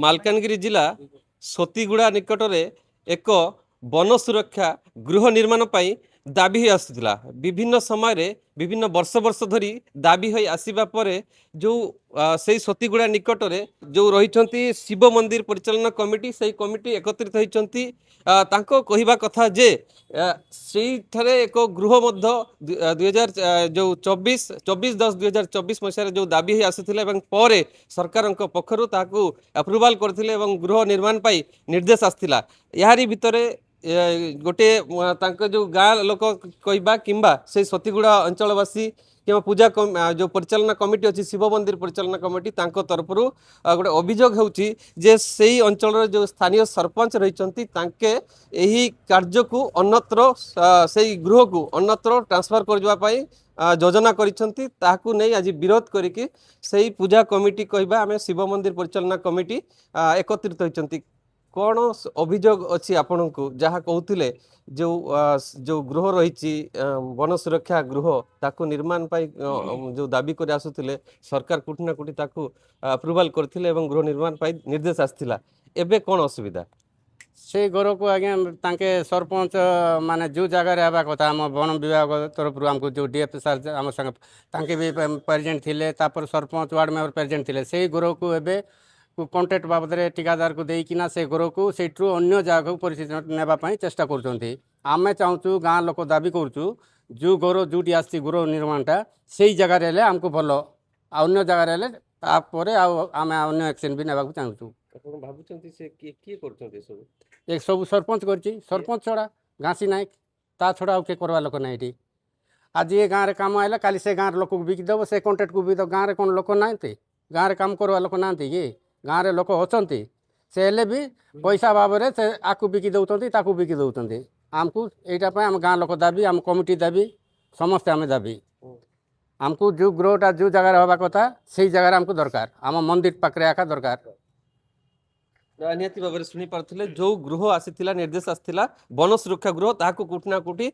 ମାଲକାନଗିରି ଜିଲ୍ଲା ସତୀଗୁଡ଼ା ନିକଟରେ ଏକ ବନ ସୁରକ୍ଷା ଗୃହ ନିର୍ମାଣ ପାଇଁ ଦାବି ହୋଇ ଆସୁଥିଲା। ବିଭିନ୍ନ ସମୟରେ ବିଭିନ୍ନ ବର୍ଷ ବର୍ଷ ଧରି ଦାବି ହୋଇ ଆସିବା ପରେ ଯେଉଁ ସେଇ ସତୀଗୁଡ଼ା ନିକଟରେ ଯେଉଁ ରହିଛନ୍ତି ଶିବ ମନ୍ଦିର ପରିଚାଳନା କମିଟି, ସେହି କମିଟି ଏକତ୍ରିତ ହୋଇଛନ୍ତି। ତାଙ୍କ କହିବା କଥା ଯେ ସେଇଠାରେ ଏକ ଗୃହ ମଧ୍ୟ 24/10/2024 ମସିହାରେ ଯେଉଁ ଦାବି ହୋଇ ଆସିଥିଲା ଏବଂ ପରେ ସରକାରଙ୍କ ପକ୍ଷରୁ ତାହାକୁ ଆପ୍ରୁଭାଲ କରିଥିଲେ ଏବଂ ଗୃହ ନିର୍ମାଣ ପାଇଁ ନିର୍ଦ୍ଦେଶ ଆସିଥିଲା। ଏହାରି ଭିତରେ ଗୋटे ତାଙ୍କ ଯେଉଁ ଗାଁ ଲୋକ କହିବା କିମ୍ବା ସେ ସତୀଗୁଡ଼ା ଅଞ୍ଚଳବାସୀ କିମ୍ବା ପୂଜା ଯେଉଁ ପରିଚାଳନା କମିଟି ଅଛି ଶିବ ମନ୍ଦିର ପରିଚାଳନା କମିଟି ତାଙ୍କ ତରଫରୁ ଗୋଟେ ଅଭିଯୋଗ ହେଉଛି ଯେ ସେଇ ଅଞ୍ଚଳର ଯେଉଁ ସ୍ଥାନୀୟ ସରପଞ୍ଚ ରହିଛନ୍ତି ତାଙ୍କେ ଏହି କାର୍ଯ୍ୟକୁ ଅନ୍ୟତ୍ର ସେଇ ଗୃହକୁ ଅନ୍ୟତ୍ର ଟ୍ରାନ୍ସଫର କରିଯିବା ପାଇଁ ଯୋଜନା କରିଛନ୍ତି। ତାହାକୁ ନେଇ ଆଜି ବିରୋଧ କରିକି ସେଇ ପୂଜା କମିଟି କହିବା ଆମେ ଶିବ ମନ୍ଦିର ପରିଚାଳନା କମିଟି ଏକତ୍ରିତ ହୋଇଛନ୍ତି। କ'ଣ ଅଭିଯୋଗ ଅଛି ଆପଣଙ୍କୁ ଯାହା କହୁଥିଲେ ଯେଉଁ ଗୃହ ରହିଛି ବନ ସୁରକ୍ଷା ଗୃହ ତାକୁ ନିର୍ମାଣ ପାଇଁ ଯେଉଁ ଦାବି କରି ଆସୁଥିଲେ ସରକାର କୋଉଠି ନା କୋଉଠି ତାକୁ ଆପ୍ରୁଭାଲ କରିଥିଲେ ଏବଂ ଗୃହ ନିର୍ମାଣ ପାଇଁ ନିର୍ଦ୍ଦେଶ ଆସିଥିଲା। ଏବେ କ'ଣ ଅସୁବିଧା? से घर को आज्ञा तांके सरपंच माने जो जगह आवा कथा आम वन विभाग तरफ आमको जो डीएफ सार आम संग तांके भी प्रेजेंट थिले तापर सरपंच वार्ड मेंबर प्रेजेंट थिले से घर को एबे कॉन्ट्रैक्ट बाबद ठिकादार को देकिना से घर को सेठू अन्य जगह परिस्थिति नेबा पई चेष्टा करछन्ती। आमे चाहूचु गाँ लोक दाबी करछू जो घर जोटी आसी गृह निर्माणटा से जगह रेले आमको भलो अन्य जगह रेले तापर आमे अन्य एक्शन भी नेबा को चाहूचु। ଆପଣ ଭାବୁଛନ୍ତି ସେ କିଏ କରୁଛନ୍ତି ଏସବୁ? एक सब सरपंच करछि सरपंच छड़ा घासी नायक ता छड़ा आउ के करवा लोक ना एटी आज ये गाँव काम आइला काली से गाँव लोक बिकी देव से कॉन्ट्रैक्ट को भी तो गाँव कौन लोक नांती गाँव काम करवा लोक नांती कि गाँव लोक अछंती से हेले भी पैसा भाव से आकु बिकी दउतंती ताकु बिकी दउतंती आमको एटा पे आम गाँव लोक दाबी आम कमिटी दाबी समस्त आम दाबी आमको जो गृहटा जो जगह हवा कथा से जगह आमको दरकार आम मंदिर पाखे आका दरकार। निहाती भाव में शुणी पारे जो गृह आसीला निर्देश आसाला वन सुरक्षा गृह ताकू कोटी ना कोटी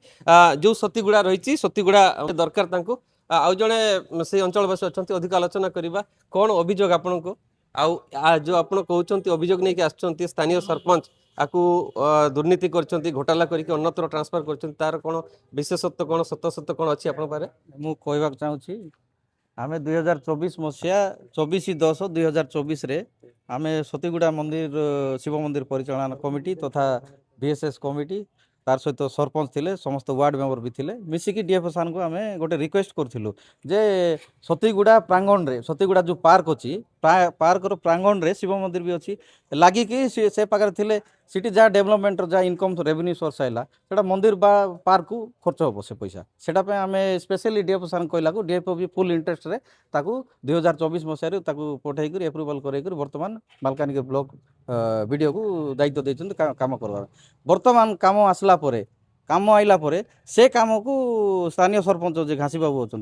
जो सतीगुड़ा रही सतीगुड़ा दरकार तांको आउ जड़े से अंचलवासी अच्छा अधिक आलोचना करवा कौन अभियोग आपण को जो आप कहते अभियोग नहीं आसुँच स्थानीय सरपंच आपको दुर्नीति कर घोटाला करके अन्यत्र ट्रांसफर कर तार कौन विशेषत्व कौन सत्य कौन अच्छी आप मुझे कहवाक चाहूँगी आम 2024 मसीहा 24/10/2024 आम सतीगुड़ा मंदिर शिव मंदिर परिचालना कमिटी तथा बीएसएस कमिटी तार सहित सरपंच थिले समस्त वार्ड मेंबर भी थिले मिसिकी डीएफ सान को आम गोटे रिक्वेस्ट करथिलु जे सतीगुड़ा प्रांगण रे सतीगुड़ा जो पार्क अच्छी पार्क प्रांगण रे शिव मंदिर भी अच्छी लगिक से पाखे थिले सिटी जहाँ डेवलपमेंट जहाँ इनकम रेवेन्यू सोर्स आइला सेटा मंदिर बा पार्क को खर्च हम से पैसा सेटा पे आम स्पेशली डीएफ सान कहला को डीएफ भी फुल इंटरेस्ट रे ताकू 2024 मसीह पठे कर एप्रुवाल कर बर्तमान मालकानगिरी ब्लॉक वीडियो को दायित्व देते काम करवा बर्तमान काम आसला परे काम आइला परे से काम को स्थानीय सरपंच जो घासी बाबू अच्छा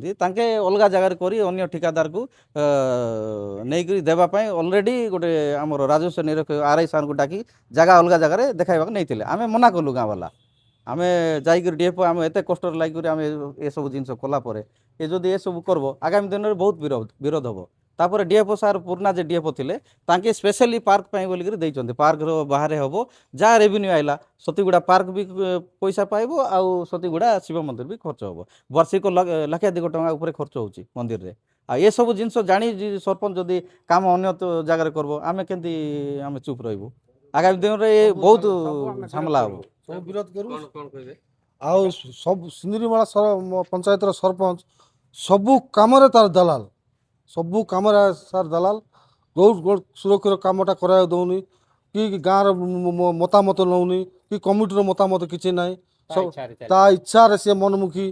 अलग जगार कर अन्य ठिकादार को नहीं देवाई अलरेडी गोटे आम राजस्व निरीक्षक आरआई सार को डाकी जगह अलग जगार देखा नहीं आम मना कलु गाँ वाला आम जाकर डीएफ आम एत कष्ट लगे आम ये सब जिन कलापर ये जदि ये सब करब आगामी दिन में बहुत विरोध हम तापर डीएफ सार पुराना जे डीएफ थिले तांके स्पेशली पार्क पाई बोली कर देइचंते पार्क रो बाहर हबो जा रेवेन्यू आइला सतीगुड़ा पार्क भी पैसा पाइबो आउ सतीगुड़ा शिव मंदिर भी खर्च हबो वार्षिक लक्षाधिक टंका ऊपर खर्च होची मंदिर रे आ ये सब जिनस जानी सरपंच जदि काम अन्य जगह करबो आमे केंती आमे चुप रहबो आगामी दिन रे बहुत झमेला हबो सब विरोध करू कौन कहबे आउ सब सिंदरीमाला पंचायत सरपंच सबू काम तार दलाल सबू काम सार दलाल बहुत सुरक्षा कामटा करा दौनी कि गाँव मतामत नौनी कि कमिटी मतामत किसी ना ता इच्छा सी मनमुखी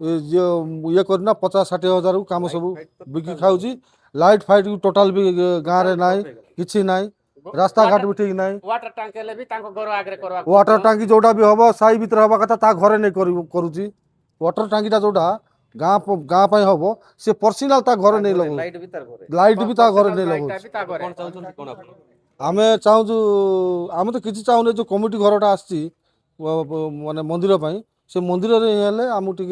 ये करना 50-60 हज़ार काम सब बिकी खाऊँ लाइट फाइट टोटाल भी गाँव में ना कि ना रास्ता घाट भी ठीक ना वाटर टांकी जोटा भी हम साई भर हवा कथा ता घरे नहीं करुच्ची वाटर टांकीटा जोटा गाँ हम से पर्सनाल ता घर नहीं लगो लाइट भी ता घर नहीं लगो आम चाहूँ आम तो किसी चाहूने जो कमिटी घरटा आसी माने मंदिर से मंदिर आमको टे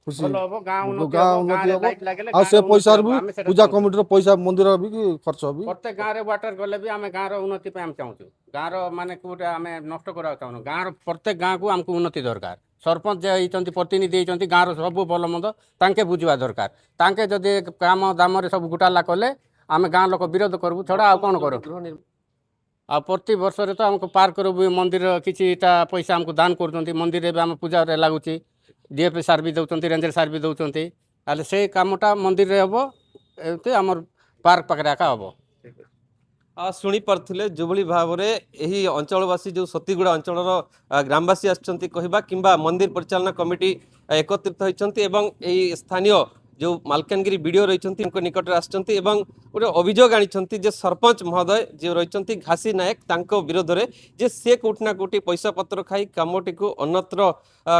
ଖୁସି ଭଲ ହବ ଗାଁ ଉନ୍ନତି ଗାଁ ହବ ଉନ୍ନତି ଗାଁରେ ହବ ଲାଇଟ୍ ଲାଗିଲେ ଆଉ ଗାଁର ସେ ଉନ୍ନତି ପଇସାରେ ହବ। ବି ଆମେ ସେଟା ପୂଜା ଚାହୁଁଛୁ। କମିଟିର ପଇସା ମନ୍ଦିର ବି ଖର୍ଚ୍ଚ ବି ପ୍ରତ୍ୟେକ ଗାଁରେ ୱାଟର ଗଲେ ବି ଆମେ ଗାଁର ଉନ୍ନତି ପାଇଁ ଆମେ ଚାହୁଁଛୁ। ଗାଁର ମାନେ କୋଉଟା ଆମେ ନଷ୍ଟ କରିବାକୁ ଚାହୁଁନୁ। ଗାଁର ପ୍ରତ୍ୟେକ ଗାଁକୁ ଆମକୁ ଉନ୍ନତି ଦରକାର। ସରପଞ୍ଚ ଯେ ହେଇଛନ୍ତି ପ୍ରତିନିଧି ହେଇଛନ୍ତି ଗାଁର ସବୁ ଭଲ ମନ୍ଦ ତାଙ୍କେ ବୁଝିବା ଦରକାର। ତାଙ୍କେ ଯଦି କାମ ଦାମରେ ସବୁ ଘୋଟାଲା କଲେ ଆମେ ଗାଁ ଲୋକ ବିରୋଧ କରିବୁ ଛଡ଼ା ଆଉ କ'ଣ କରୁ। ଆଉ ପ୍ରତି ବର୍ଷରେ ତ ଆମକୁ ପାର୍କରୁ ବି ମନ୍ଦିର କିଛିଟା ପଇସା ଆମକୁ ଦାନ କରୁଛନ୍ତି। ମନ୍ଦିରରେ ବି ଆମ ପୂଜାରେ ଲାଗୁଛି। DAP ସାର୍ ବି ଦେଉଛନ୍ତି, ରେଞ୍ଜର ସାର୍ ବି ଦେଉଛନ୍ତି। ତାହେଲେ ସେଇ କାମଟା ମନ୍ଦିରରେ ହେବ, ଏମିତି ଆମର ପାର୍କ ପାଖରେ ଏକା ହେବ। ଶୁଣିପାରୁଥିଲେ ଯେଉଁଭଳି ଭାବରେ ଏହି ଅଞ୍ଚଳବାସୀ ଯେଉଁ ସତୀଗୁଡ଼ା ଅଞ୍ଚଳର ଗ୍ରାମବାସୀ ଆସିଛନ୍ତି କହିବା କିମ୍ବା ମନ୍ଦିର ପରିଚାଳନା କମିଟି ଏକତ୍ରିତ ହୋଇଛନ୍ତି ଏବଂ ଏହି ସ୍ଥାନୀୟ ଯେଉଁ ମାଲକାନଗିରି ବିଡ଼ିଓ ରହିଛନ୍ତି ତାଙ୍କ ନିକଟରେ ଆସିଛନ୍ତି ଏବଂ ଗୋଟେ ଅଭିଯୋଗ ଆଣିଛନ୍ତି ଯେ ସରପଞ୍ଚ ମହୋଦୟ ଯେଉଁ ରହିଛନ୍ତି ଘାସି ନାୟକ ତାଙ୍କ ବିରୋଧରେ ଯେ ସେ କେଉଁଠି ନା କେଉଁଠି ପଇସା ପତ୍ର ଖାଇ କାମଟିକୁ ଅନ୍ୟତ୍ର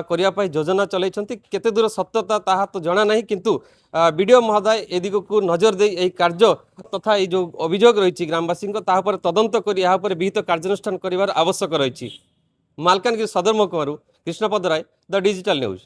କରିବା ପାଇଁ ଯୋଜନା ଚଳାଇଛନ୍ତି। କେତେ ଦୂର ସତ୍ୟତା ତାହା ତ ଜଣା ନାହିଁ, କିନ୍ତୁ ବିଡ଼ିଓ ମହୋଦୟ ଏ ଦିଗକୁ ନଜର ଦେଇ ଏହି କାର୍ଯ୍ୟ ତଥା এই ଯେଉଁ ଅଭିଯୋଗ ରହିଛି ଗ୍ରାମବାସୀଙ୍କ ତାହା ଉପରେ ତଦନ୍ତ କରି ଏହା ଉପରେ ବିହିତ କାର୍ଯ୍ୟାନୁଷ୍ଠାନ କରିବାର ଆବଶ୍ୟକ ରହିଛି। ମାଲକାନଗିରି ସଦର ମହକୁମାରୁ କୃଷ୍ଣପଦ ରାୟ, ଦ ଡିଜିଟାଲ ନ୍ୟୁଜ୍।